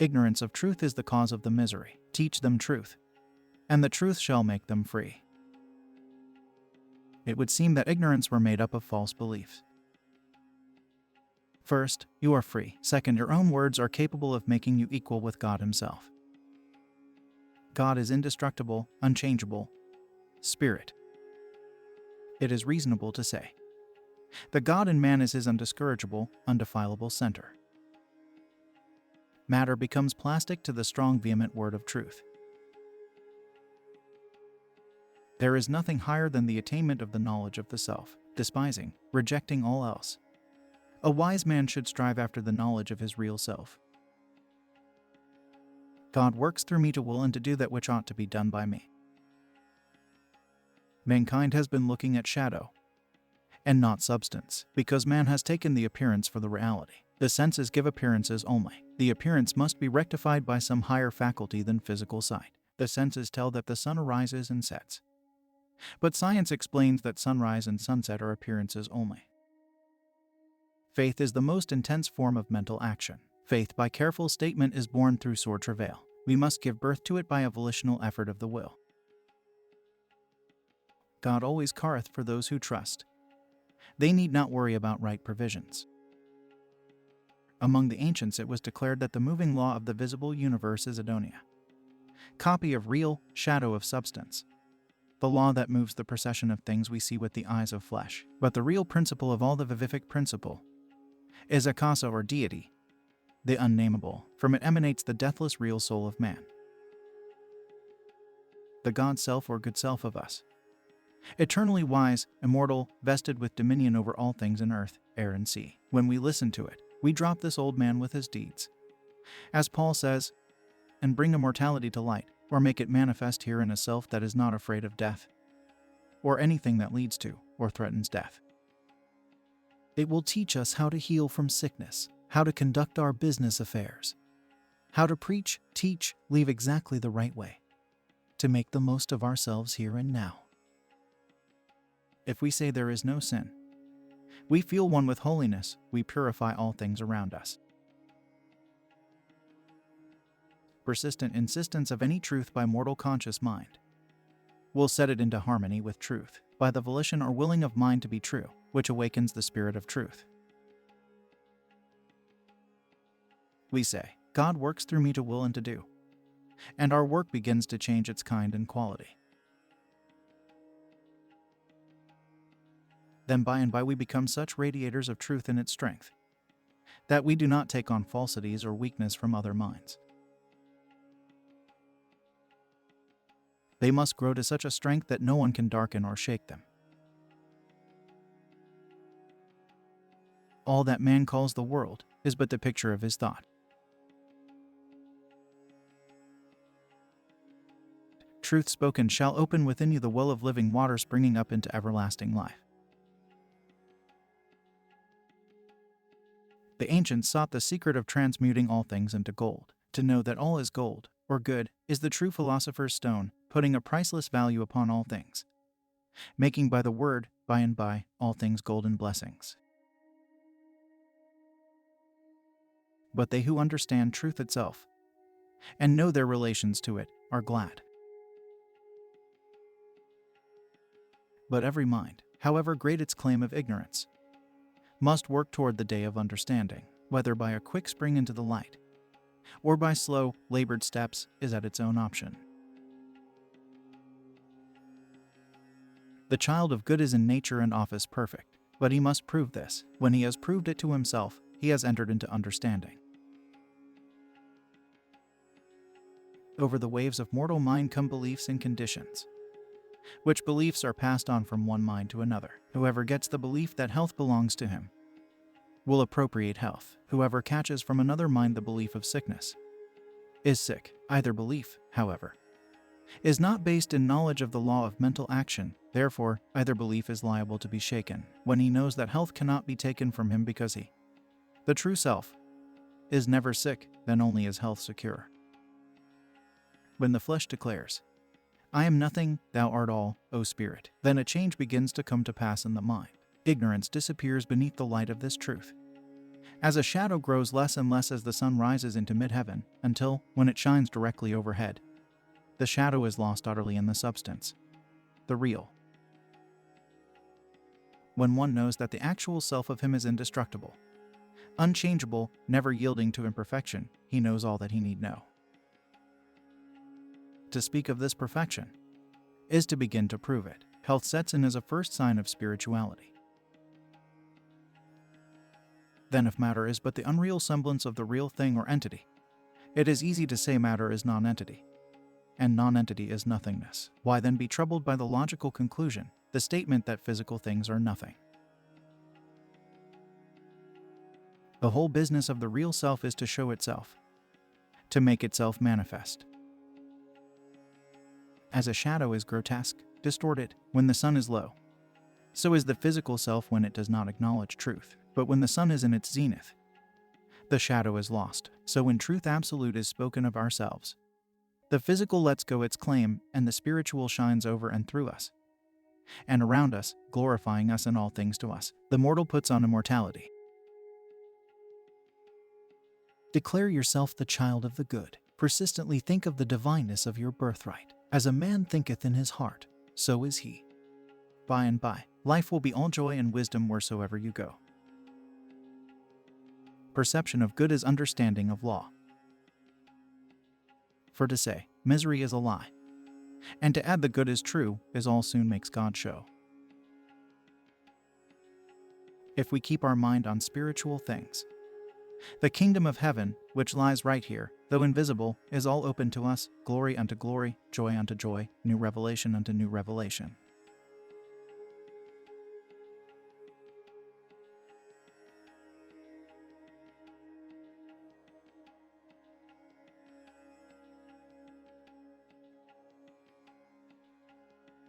Ignorance of truth is the cause of the misery. Teach them truth, and the truth shall make them free. It would seem that ignorance were made up of false beliefs. First, you are free. Second, your own words are capable of making you equal with God Himself. God is indestructible, unchangeable, Spirit. It is reasonable to say that God in man is His undiscourageable, undefilable center. Matter becomes plastic to the strong, vehement word of truth. There is nothing higher than the attainment of the knowledge of the self, despising, rejecting all else. A wise man should strive after the knowledge of his real self. God works through me to will and to do that which ought to be done by me. Mankind has been looking at shadow, and not substance, because man has taken the appearance for the reality. The senses give appearances only. The appearance must be rectified by some higher faculty than physical sight. The senses tell that the sun arises and sets. But science explains that sunrise and sunset are appearances only. Faith is the most intense form of mental action. Faith by careful statement is born through sore travail. We must give birth to it by a volitional effort of the will. God always careth for those who trust. They need not worry about right provisions. Among the ancients it was declared that the moving law of the visible universe is Adonia. Copy of real, shadow of substance. The law that moves the procession of things we see with the eyes of flesh. But the real principle of all, the vivific principle, is Akasa or deity, the unnameable. From it emanates the deathless real soul of man. The God self or good self of us. Eternally wise, immortal, vested with dominion over all things in earth, air and sea. When we listen to it, we drop this old man with his deeds. As Paul says, and bring immortality to light, or make it manifest here in a self that is not afraid of death, or anything that leads to, or threatens death. It will teach us how to heal from sickness, how to conduct our business affairs, how to preach, teach, live exactly the right way, to make the most of ourselves here and now. If we say there is no sin, we feel one with holiness, we purify all things around us. Persistent insistence of any truth by mortal conscious mind will set it into harmony with truth, by the volition or willing of mind to be true, which awakens the spirit of truth. We say, God works through me to will and to do, and our work begins to change its kind and quality. Then by and by we become such radiators of truth in its strength, that we do not take on falsities or weakness from other minds. They must grow to such a strength that no one can darken or shake them. All that man calls the world is but the picture of his thought. Truth spoken shall open within you the well of living water springing up into everlasting life. The ancients sought the secret of transmuting all things into gold. To know that all is gold, or good, is the true philosopher's stone, putting a priceless value upon all things, making by the word, by and by, all things golden blessings. But they who understand truth itself, and know their relations to it, are glad. But every mind, however great its claim of ignorance, must work toward the day of understanding, whether by a quick spring into the light, or by slow, labored steps, is at its own option. The child of good is in nature and office perfect, but he must prove this. When he has proved it to himself, he has entered into understanding. Over the waves of mortal mind come beliefs and conditions, which beliefs are passed on from one mind to another. Whoever gets the belief that health belongs to him will appropriate health. Whoever catches from another mind the belief of sickness is sick. Either belief, however, is not based in knowledge of the law of mental action. Therefore, either belief is liable to be shaken when he knows that health cannot be taken from him because he, the true self, is never sick, then only is health secure. When the flesh declares, I am nothing, thou art all, O Spirit, then a change begins to come to pass in the mind. Ignorance disappears beneath the light of this truth. As a shadow grows less and less as the sun rises into mid-heaven, until, when it shines directly overhead, the shadow is lost utterly in the substance, the real. When one knows that the actual self of him is indestructible, unchangeable, never yielding to imperfection, he knows all that he need know. To speak of this perfection is to begin to prove it. Health sets in as a first sign of spirituality. Then if matter is but the unreal semblance of the real thing or entity, it is easy to say matter is non-entity, and non-entity is nothingness. Why then be troubled by the logical conclusion, the statement that physical things are nothing? The whole business of the real self is to show itself, to make itself manifest. As a shadow is grotesque, distorted, when the sun is low, so is the physical self when it does not acknowledge truth. But when the sun is in its zenith, the shadow is lost. So when truth absolute is spoken of ourselves, the physical lets go its claim, and the spiritual shines over and through us, and around us, glorifying us in all things to us. The mortal puts on immortality. Declare yourself the child of the good. Persistently think of the divineness of your birthright. As a man thinketh in his heart, so is he. By and by, life will be all joy and wisdom wheresoever you go. Perception of good is understanding of law. For to say, misery is a lie, and to add the good is true, is all soon makes God show. If we keep our mind on spiritual things, the kingdom of heaven, which lies right here, though invisible, is all open to us, glory unto glory, joy unto joy, new revelation unto new revelation.